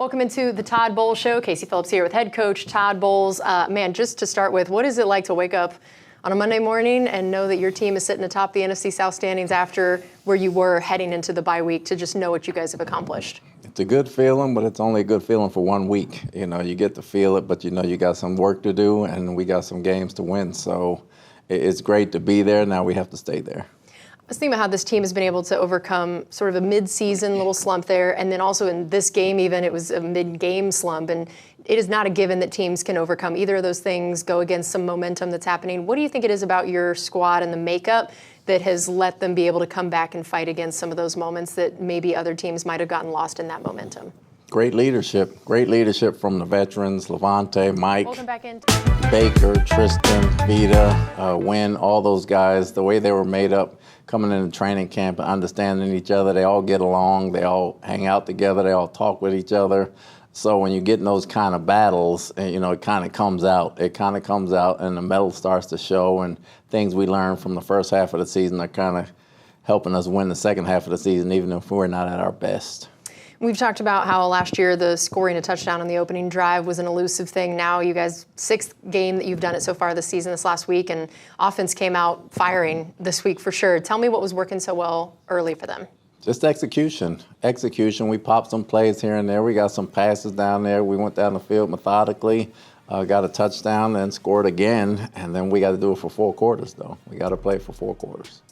Welcome into the Todd Bowles Show. Casey Phillips here with head coach Todd Bowles. Man, just to start with, what is it like to wake up on a Monday morning and know that your team is sitting atop the NFC South standings after where you were heading into the bye week, to just know what you guys have accomplished? It's a good feeling, but it's only a good feeling for 1 week. You know, you get to feel it, but you know you got some work to do, and we got some games to win. So it's great to be there. Now we have to stay there. I was thinking about how this team has been able to overcome sort of a mid-season little slump there, and then also in this game even, it was a mid-game slump, and it is not a given that teams can overcome either of those things, go against some momentum that's happening. What do you think it is about your squad and the makeup that has let them be able to come back and fight against some of those moments that maybe other teams might have gotten lost in that momentum? Great leadership from the veterans, Levante, Mike, Hold them back in. Baker, Tristan, Vita, Wynn, all those guys, the way they were made up coming into training camp and understanding each other. They all get along, they all hang out together, they all talk with each other. So when you get in those kind of battles, you know, it kind of comes out. It kind of comes out and the metal starts to show, and things we learned from the first half of the season are kind of helping us win the second half of the season, even if we're not at our best. We've talked about how last year the scoring a touchdown on the opening drive was an elusive thing. Now you guys, sixth game that you've done it so far this season, this last week, and offense came out firing this week for sure. Tell me what was working so well early for them. Just execution. We popped some plays here and there. We got some passes down there. We went down the field methodically, got a touchdown, and scored again. And then we got to do it for 4 quarters, though. We got to play for 4 quarters.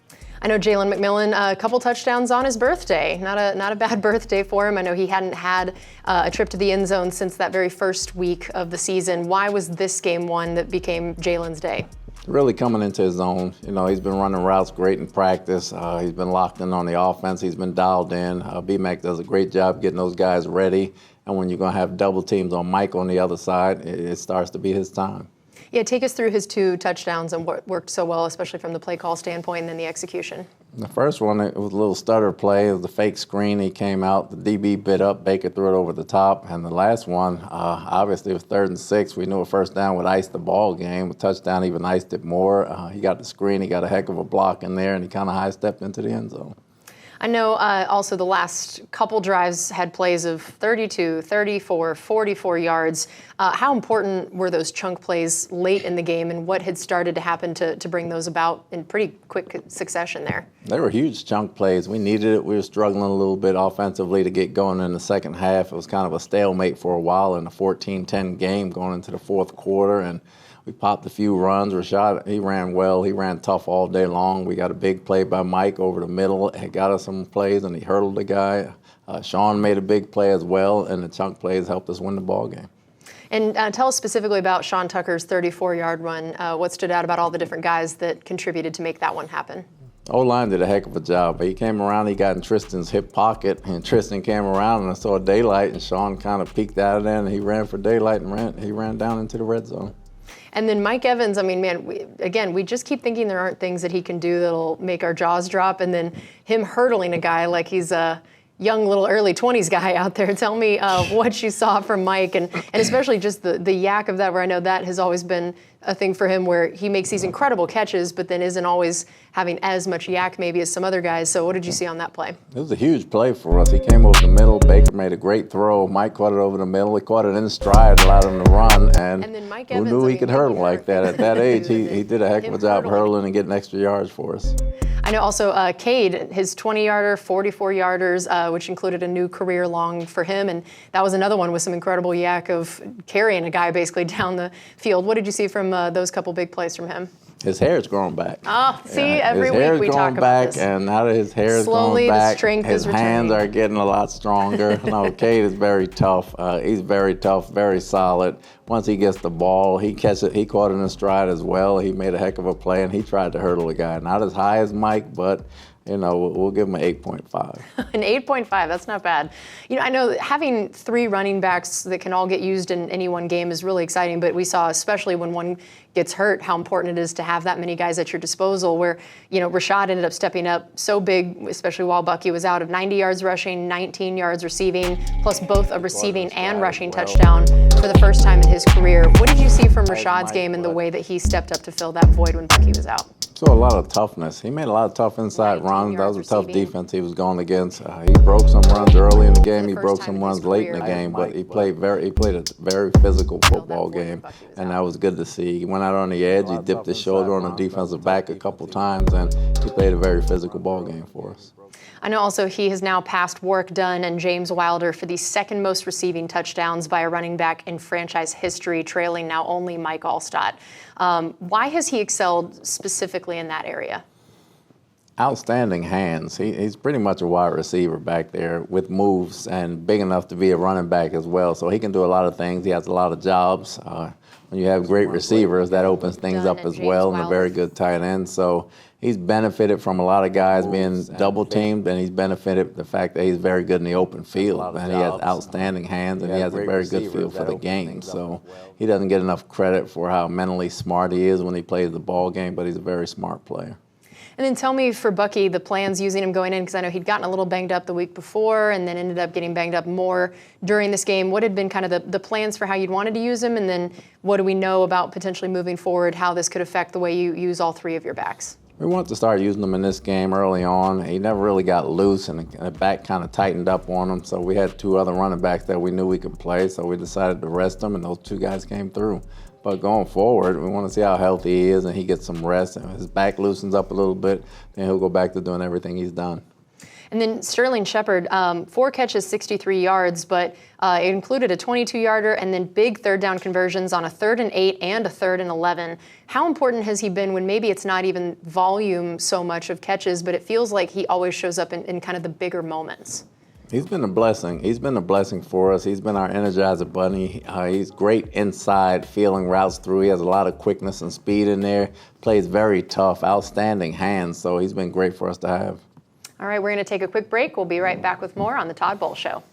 I know Jalen McMillan, a couple touchdowns on his birthday. Not a bad birthday for him. I know he hadn't had a trip to the end zone since that very first week of the season. Why was this game one that became Jalen's day? Really coming into his own. You know, he's been running routes great in practice. He's been locked in on the offense. He's been dialed in. B-Mac does a great job getting those guys ready. And when you're going to have double teams on Mike on the other side, it starts to be his time. Yeah, take us through his 2 touchdowns and what worked so well, especially from the play call standpoint and then the execution. The first one, it was a little stutter play. It was a fake screen. He came out, the DB bit up, Baker threw it over the top. And the last one, obviously it was 3rd and 6. We knew a first down would ice the ball game. A touchdown even iced it more. He got the screen. He got a heck of a block in there, and he kind of high-stepped into the end zone. I know also the last couple drives had plays of 32, 34, 44 yards. How important were those chunk plays late in the game, and what had started to happen to bring those about in pretty quick succession there? They were huge chunk plays. We needed it. We were struggling a little bit offensively to get going in the second half. It was kind of a stalemate for a while in a 14-10 game going into the 4th quarter, and we popped a few runs. Rashad, he ran well. He ran tough all day long. We got a big play by Mike over the middle. He got us some plays, and he hurdled the guy. Sean made a big play as well, and the chunk plays helped us win the ball game. And tell us specifically about Sean Tucker's 34-yard run. What stood out about all the different guys that contributed to make that one happen? O-line did a heck of a job. He came around, he got in Tristan's hip pocket, and Tristan came around, and I saw daylight, and Sean kind of peeked out of there, and he ran for daylight, and he ran down into the red zone. And then Mike Evans, I mean, man, we just keep thinking there aren't things that he can do that'll make our jaws drop. And then him hurdling a guy like he's a young little early 20s guy out there. Tell me what you saw from Mike, and especially just the yak of that, where I know that has always been a thing for him, where he makes these incredible catches but then isn't always having as much yak maybe as some other guys. So what did you see on that play? It was a huge play for us. He came over the middle. Baker made a great throw. Mike caught it over the middle. He caught it in stride, allowed him to run. And then Mike who Evans, knew he could hurdle like that? At that age, he did a heck of a job hurdling and getting extra yards for us. I know also Cade, his 20-yarder, 44-yarders, which included a new career long for him. And that was another one with some incredible yak of carrying a guy basically down the field. What did you see from those couple big plays from him? His hair's growing back. Oh, see, every week we talk about this. And now that his hair is slowly growing back, the strength his is returning. hands are getting a lot stronger. No, Cade is very tough. He's very tough, very solid. Once he gets the ball, he catches it. He caught it in stride as well. He made a heck of a play, and he tried to hurdle the guy. Not as high as Mike, but you know, we'll give him an 8.5. An 8.5, that's not bad. You know, I know that having 3 running backs that can all get used in any one game is really exciting, but we saw, especially when one gets hurt, how important it is to have that many guys at your disposal, where, you know, Rashad ended up stepping up so big, especially while Bucky was out, of 90 yards rushing, 19 yards receiving, plus both a receiving and rushing touchdown for the first time in his career. What did you see from Rashad's game and the way that he stepped up to fill that void when Bucky was out? So a lot of toughness. He made a lot of tough inside 19 runs. That was a yards tough receiving. defense he was going against. He broke some runs early in the game. the He first broke time some in runs his late in career. the game. But he played a very physical football game, and that was good to see. He went out on the edge. He dipped his shoulder on the defensive back a couple times, and he played a very physical ball game for us. I know also he has now passed Warwick Dunn and James Wilder for the second most receiving touchdowns by a running back in franchise history, trailing now only Mike Allstott. Why has he excelled specifically in that area? Outstanding hands. He's pretty much a wide receiver back there with moves and big enough to be a running back as well. So he can do a lot of things. He has a lot of jobs. When you have great receivers, that opens things up as well, and a very good tight end. So he's benefited from a lot of guys being double teamed, and he's benefited the fact that he's very good in the open field, and he has outstanding hands, and he has a very good feel for the game. So he doesn't get enough credit for how mentally smart he is when he plays the ball game, but he's a very smart player. And then tell me for Bucky, the plans using him going in, because I know he'd gotten a little banged up the week before and then ended up getting banged up more during this game. What had been kind of the plans for how you'd wanted to use him? And then what do we know about potentially moving forward, how this could affect the way you use all three of your backs? We wanted to start using him in this game early on. He never really got loose, and the back kind of tightened up on him. So we had two other running backs that we knew we could play, so we decided to rest them, and those two guys came through. But going forward, we want to see how healthy he is, and he gets some rest, and his back loosens up a little bit, then he'll go back to doing everything he's done. And then Sterling Shepard, 4 catches, 63 yards, but it included a 22-yarder and then big third down conversions on a 3rd and 8 and a 3rd and 11. How important has he been when maybe it's not even volume so much of catches, but it feels like he always shows up in kind of the bigger moments? He's been a blessing. He's been a blessing for us. He's been our Energizer bunny. He's great inside, feeling routes through. He has a lot of quickness and speed in there. Plays very tough, outstanding hands. So he's been great for us to have. All right, we're going to take a quick break. We'll be right back with more on the Todd Bowles Show.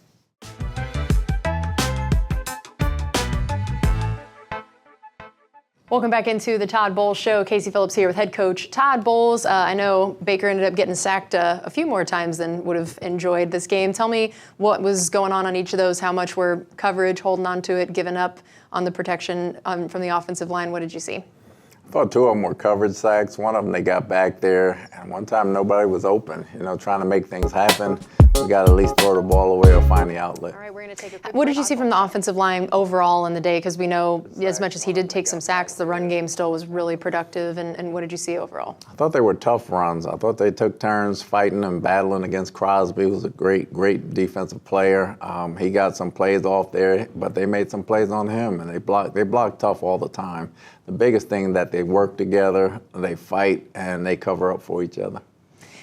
Welcome back into the Todd Bowles Show. Casey Phillips here with head coach Todd Bowles. I know Baker ended up getting sacked a few more times than would have enjoyed this game. Tell me what was going on each of those, how much were coverage, holding on to it, giving up on the protection from the offensive line. What did you see? I thought two of them were coverage sacks. One of them, they got back there, and one time nobody was open. Trying to make things happen. We got to at least throw the ball away or find the outlet. All right, we're going to take a quick break. What did you see from the offensive line overall in the day? Because we know as much as he did take some sacks, the run game still was really productive. And what did you see overall? I thought they were tough runs. I thought they took turns fighting and battling against Crosby, who was a great defensive player. He got some plays off there, but they made some plays on him, and they block tough all the time. The biggest thing that they work together, they fight, and they cover up for each other.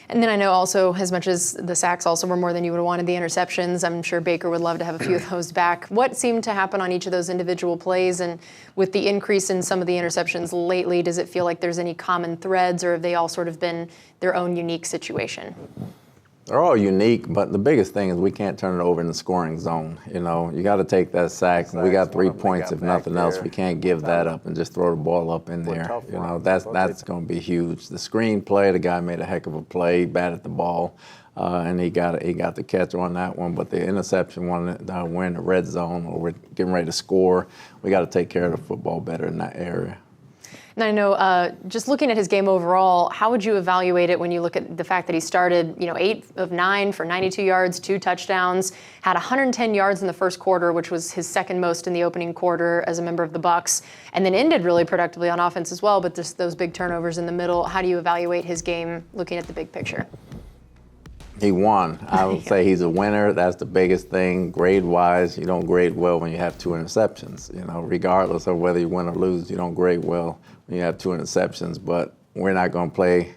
And then I know also, as much as the sacks also were more than you would have wanted, the interceptions, I'm sure Baker would love to have a few of those back. What seemed to happen on each of those individual plays? And with the increase in some of the interceptions lately, does it feel like there's any common threads, or have they all sort of been their own unique situation? They're all unique, but the biggest thing is we can't turn it over in the scoring zone. You got to take that sack, and we got 3 points if nothing else. We can't give that up and just throw the ball up in there. That's going to be huge. The screen play, the guy made a heck of a play, batted the ball, and he got the catch on that one. But the interception one, we're in the red zone, or we're getting ready to score. We got to take care of the football better in that area. And I know, just looking at his game overall, how would you evaluate it when you look at the fact that he started, 8 of 9 for 92 yards, 2 touchdowns, had 110 yards in the first quarter, which was his second most in the opening quarter as a member of the Bucs, and then ended really productively on offense as well, but just those big turnovers in the middle. How do you evaluate his game looking at the big picture? He won. I would say he's a winner. That's the biggest thing. Grade-wise, you don't grade well when you have 2 interceptions. Regardless of whether you win or lose, you don't grade well when you have 2 interceptions. But we're not going to play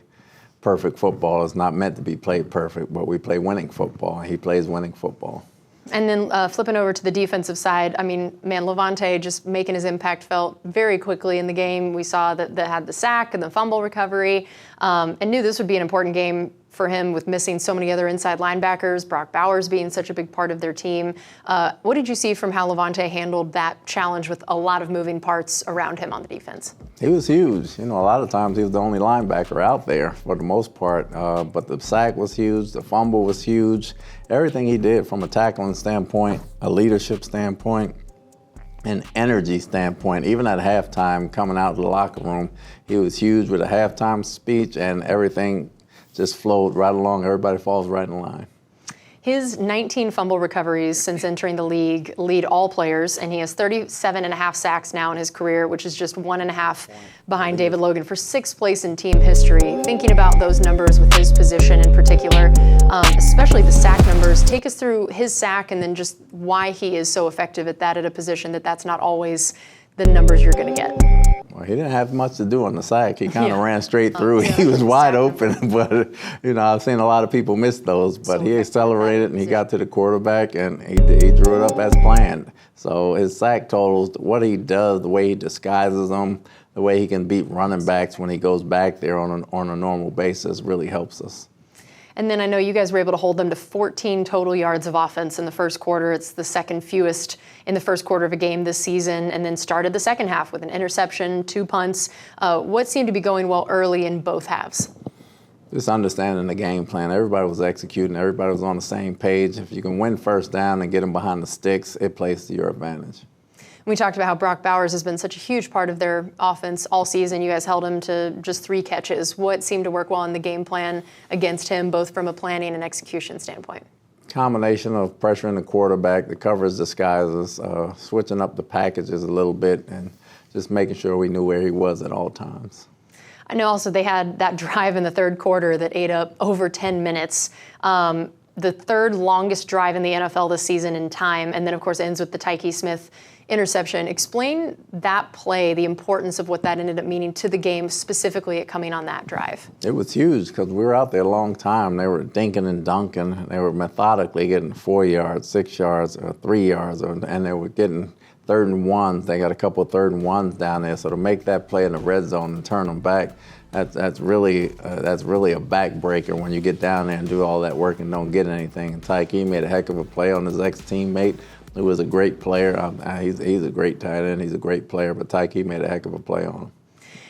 perfect football. It's not meant to be played perfect, but we play winning football. He plays winning football. And then flipping over to the defensive side, Levante just making his impact felt very quickly in the game. We saw that had the sack and the fumble recovery, and knew this would be an important game for him with missing so many other inside linebackers, Brock Bowers being such a big part of their team. What did you see from how Levante handled that challenge with a lot of moving parts around him on the defense? He was huge. A lot of times he was the only linebacker out there for the most part. But the sack was huge. The fumble was huge. Everything he did from a tackling standpoint, a leadership standpoint, an energy standpoint. Even at halftime, coming out of the locker room, he was huge with a halftime speech, and everything just flowed right along. Everybody falls right in line. His 19 fumble recoveries since entering the league lead all players, and he has 37.5 sacks now in his career, which is just 1.5 behind David Logan for 6th place in team history. Thinking about those numbers with his position in particular, especially the sack numbers, take us through his sack and then just why he is so effective at that at a position that's not always the numbers you're going to get. Well, he didn't have much to do on the sack. He kind of ran straight through. He was wide open, but I've seen a lot of people miss those. But he accelerated and he got to the quarterback and he drew it up as planned. So his sack totals, what he does, the way he disguises them, the way he can beat running backs when he goes back there on a normal basis really helps us. And then I know you guys were able to hold them to 14 total yards of offense in the first quarter. It's the second fewest in the first quarter of a game this season, and then started the second half with an interception, 2 punts. What seemed to be going well early in both halves? Just understanding the game plan. Everybody was executing. Everybody was on the same page. If you can win first down and get them behind the sticks, it plays to your advantage. We talked about how Brock Bowers has been such a huge part of their offense all season. You guys held him to just 3 catches. What seemed to work well in the game plan against him, both from a planning and execution standpoint? Combination of pressuring the quarterback, the coverage disguises, switching up the packages a little bit, and just making sure we knew where he was at all times. I know also they had that drive in the third quarter that ate up over 10 minutes. The third longest drive in the NFL this season in time, and then of course ends with the Tykee Smith interception. Explain that play, the importance of what that ended up meaning to the game, specifically at coming on that drive. It was huge because we were out there a long time. They were dinking and dunking. They were methodically getting 4 yards, 6 yards, or 3 yards, and they were getting 3rd and 1s. They got a couple of 3rd and 1s down there. So to make that play in the red zone and turn them back, that's really a backbreaker when you get down there and do all that work and don't get anything. And Tykee made a heck of a play on his ex-teammate, who was a great player. He's a great tight end. He's a great player, but Tykee made a heck of a play on him.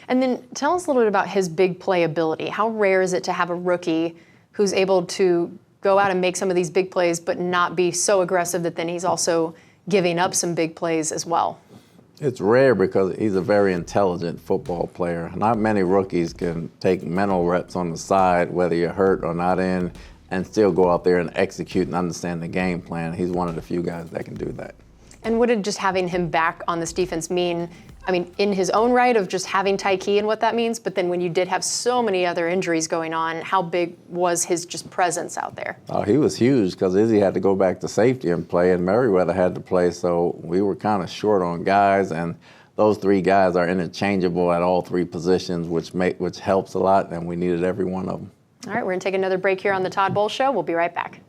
And then tell us a little bit about his big play ability. How rare is it to have a rookie who's able to go out and make some of these big plays but not be so aggressive that then he's also giving up some big plays as well? It's rare because he's a very intelligent football player. Not many rookies can take mental reps on the side, whether you're hurt or not in, and still go out there and execute and understand the game plan. He's one of the few guys that can do that. And what did just having him back on this defense mean? I mean, in his own right of just having Tykee and what that means, but then when you did have so many other injuries going on, how big was his just presence out there? Oh, he was huge because Izzy had to go back to safety and play, and Merriweather had to play, so we were kind of short on guys, and those 3 guys are interchangeable at all 3 positions, which helps a lot, and we needed every one of them. All right, we're going to take another break here on the Todd Bowles Show. We'll be right back.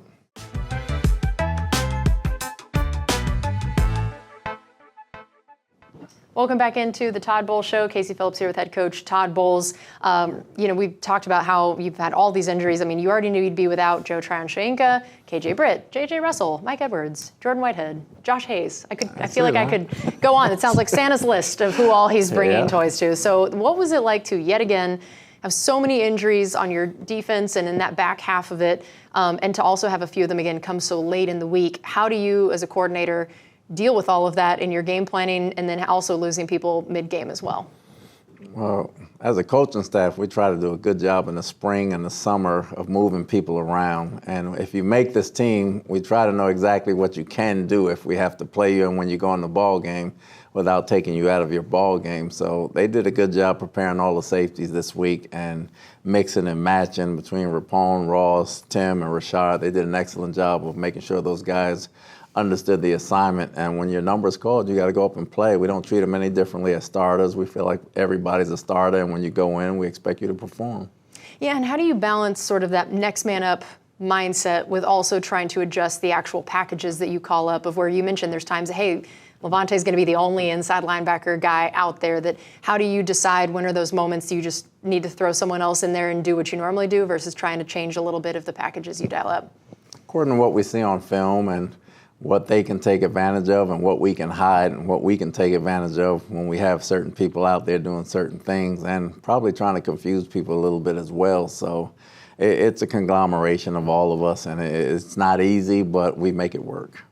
Welcome back into the Todd Bowles Show. Casey Phillips here with head coach Todd Bowles. We've talked about how you've had all these injuries. I mean, you already knew you'd be without Joe Tryon-Shoyinka, KJ Britt, JJ Russell, Mike Edwards, Jordan Whitehead, Josh Hayes. I feel like I could go on. It sounds like Santa's list of who all he's bringing toys to. So what was it like to, yet again, have so many injuries on your defense and in that back half of it, and to also have a few of them, again, come so late in the week? How do you, as a coordinator, deal with all of that in your game planning and then also losing people mid-game as well? Well, as a coaching staff, we try to do a good job in the spring and the summer of moving people around. And if you make this team, we try to know exactly what you can do if we have to play you and when you go in the ball game without taking you out of your ball game. So they did a good job preparing all the safeties this week and mixing and matching between Rapone, Ross, Tim, and Rashad. They did an excellent job of making sure those guys understood the assignment, and when your number's called, you got to go up and play. We don't treat them any differently as starters. We feel like everybody's a starter, and when you go in, we expect you to perform. Yeah, and how do you balance sort of that next man up mindset with also trying to adjust the actual packages that you call up, of where you mentioned there's times, hey, Levante's going to be the only inside linebacker guy out there. That how do you decide when are those moments you just need to throw someone else in there and do what you normally do versus trying to change a little bit of the packages you dial up? According to what we see on film and what they can take advantage of and what we can hide and what we can take advantage of when we have certain people out there doing certain things and probably trying to confuse people a little bit as well. So it's a conglomeration of all of us, and it's not easy, but we make it work.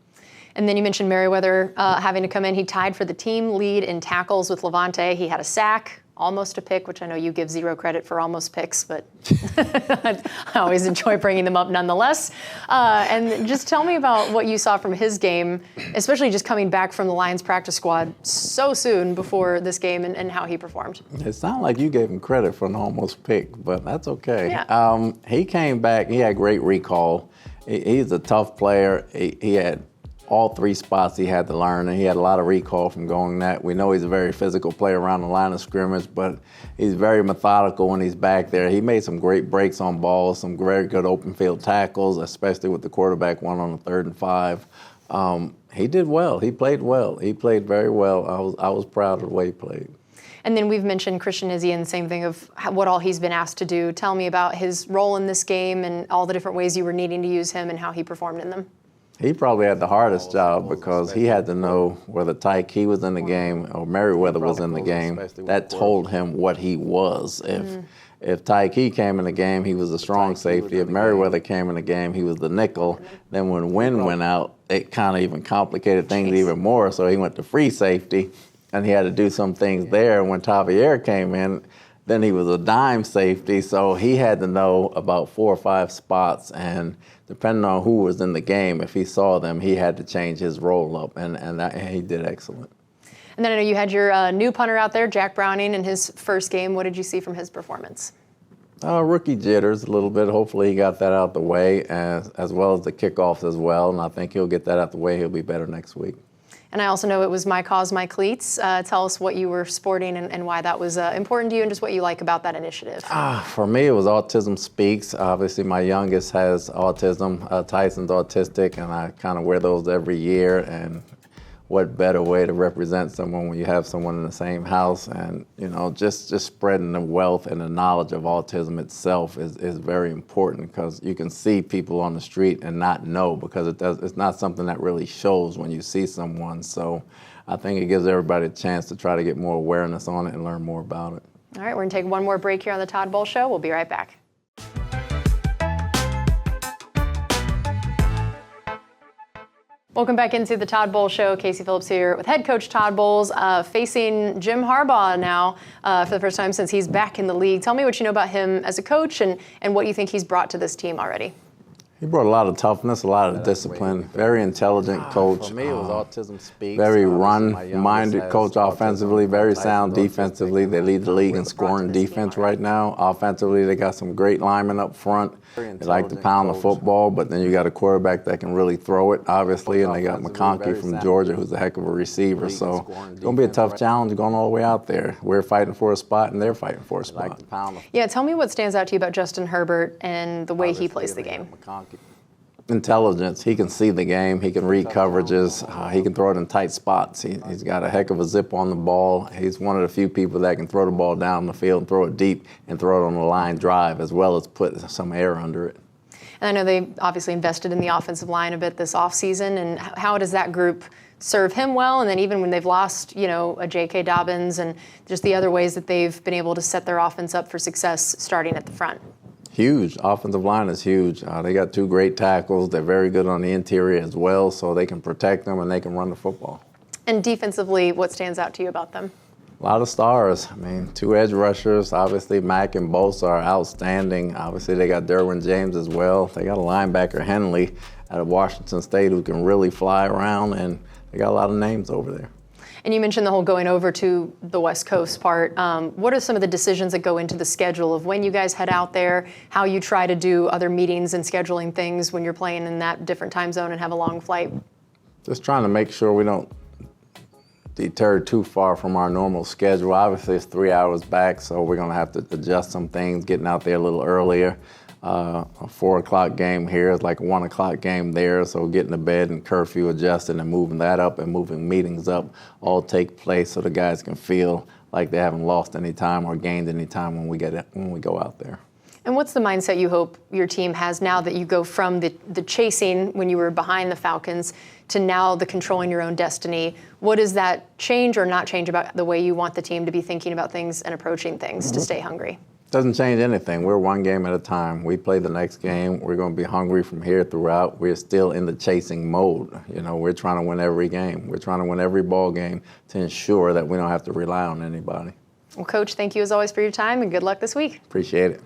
And then you mentioned Merriweather having to come in. He tied for the team lead in tackles with Levante. He had a sack, almost a pick, which I know you give zero credit for almost picks, but I always enjoy bringing them up nonetheless. And just tell me about what you saw from his game, especially just coming back from the Lions practice squad so soon before this game and how he performed. It sounded like you gave him credit for an almost pick, but that's okay. Yeah. He came back. He had great recall. He's a tough player. He had all 3 spots he had to learn, and he had a lot of recall from going that. We know he's a very physical player around the line of scrimmage, but he's very methodical when he's back there. He made some great breaks on balls, some very good open field tackles, especially with the quarterback one on the 3rd and 5. He did well. He played well. He played very well. I was proud of the way he played. And then we've mentioned Christian Izzy and the same thing of what all he's been asked to do. Tell me about his role in this game and all the different ways you were needing to use him and how he performed in them. He probably had the hardest job because he had to know whether Tykee was in the game or Merriweather was in the game. That told him what he was. If Tykee came in the game, he was the strong safety. If Merriweather came in the game, he was the nickel. Then when Wynn went out, it kind of even complicated things even more. So he went to free safety, and he had to do some things there. When Tavier came in, then he was a dime safety, so he had to know about 4 or 5 spots, and depending on who was in the game, if he saw them, he had to change his role up, and he did excellent. And then I know you had your new punter out there, Jack Browning, in his first game. What did you see from his performance? Rookie jitters a little bit. Hopefully he got that out the way, as well as the kickoffs as well, and I think he'll get that out the way. He'll be better next week. And I also know it was My Cause, My Cleats. Tell us what you were sporting and why that was important to you and just what you like about that initiative. For me, it was Autism Speaks. Obviously, my youngest has autism. Tyson's autistic, and I kind of wear those every year. And what better way to represent someone when you have someone in the same house? And, you know, just spreading the wealth and the knowledge of autism itself is very important, because you can see people on the street and not know, because it's not something that really shows when you see someone. So I think it gives everybody a chance to try to get more awareness on it and learn more about it. All right, we're going to take one more break here on the Todd Bowl Show. We'll be right back. Welcome back into the Todd Bowles Show. Casey Phillips here with head coach Todd Bowles, facing Jim Harbaugh now for the first time since he's back in the league. Tell me what you know about him as a coach and what you think he's brought to this team already. He brought a lot of toughness, a lot of discipline, very intelligent coach. For me, it was Autism Speaks. Very run-minded coach offensively, very sound defensively. They lead the league in scoring defense right now. Offensively, they got some great linemen up front. They like to pound the football, but then you got a quarterback that can really throw it, obviously, and they got McConkey from Georgia, who's a heck of a receiver. So it's going to be a tough challenge going all the way out there. We're fighting for a spot, and they're fighting for a spot. Yeah, tell me what stands out to you about Justin Herbert and the way he plays the game. Intelligence. He can see the game. He can read coverages. He can throw it in tight spots. He's got a heck of a zip on the ball. He's one of the few people that can throw the ball down the field and throw it deep and throw it on the line drive, as well as put some air under it. And I know they obviously invested in the offensive line a bit this offseason. And how does that group serve him well? And then even when they've lost, you know, a J.K. Dobbins and just the other ways that they've been able to set their offense up for success starting at the front. Huge. Offensive line is huge. They got 2 great tackles. They're very good on the interior as well, so they can protect them and they can run the football. And defensively, what stands out to you about them? A lot of stars. I mean, 2 edge rushers. Obviously, Mack and Bosa are outstanding. Obviously, they got Derwin James as well. They got a linebacker, Henley, out of Washington State, who can really fly around, and they got a lot of names over there. And you mentioned the whole going over to the West Coast part. What are some of the decisions that go into the schedule of when you guys head out there, how you try to do other meetings and scheduling things when you're playing in that different time zone and have a long flight? Just trying to make sure we don't deter too far from our normal schedule. Obviously, it's 3 hours back, so we're going to have to adjust some things, getting out there a little earlier. A 4 o'clock game here is like a 1 o'clock game there, so getting to bed and curfew adjusting and moving that up and moving meetings up all take place so the guys can feel like they haven't lost any time or gained any time when we go out there. And what's the mindset you hope your team has now that you go from the chasing when you were behind the Falcons to now the controlling your own destiny? What does that change or not change about the way you want the team to be thinking about things and approaching things to stay hungry? Doesn't change anything. We're one game at a time. We play the next game. We're going to be hungry from here throughout. We're still in the chasing mode. You know, we're trying to win every game. We're trying to win every ball game to ensure that we don't have to rely on anybody. Well, Coach, thank you as always for your time, and good luck this week. Appreciate it.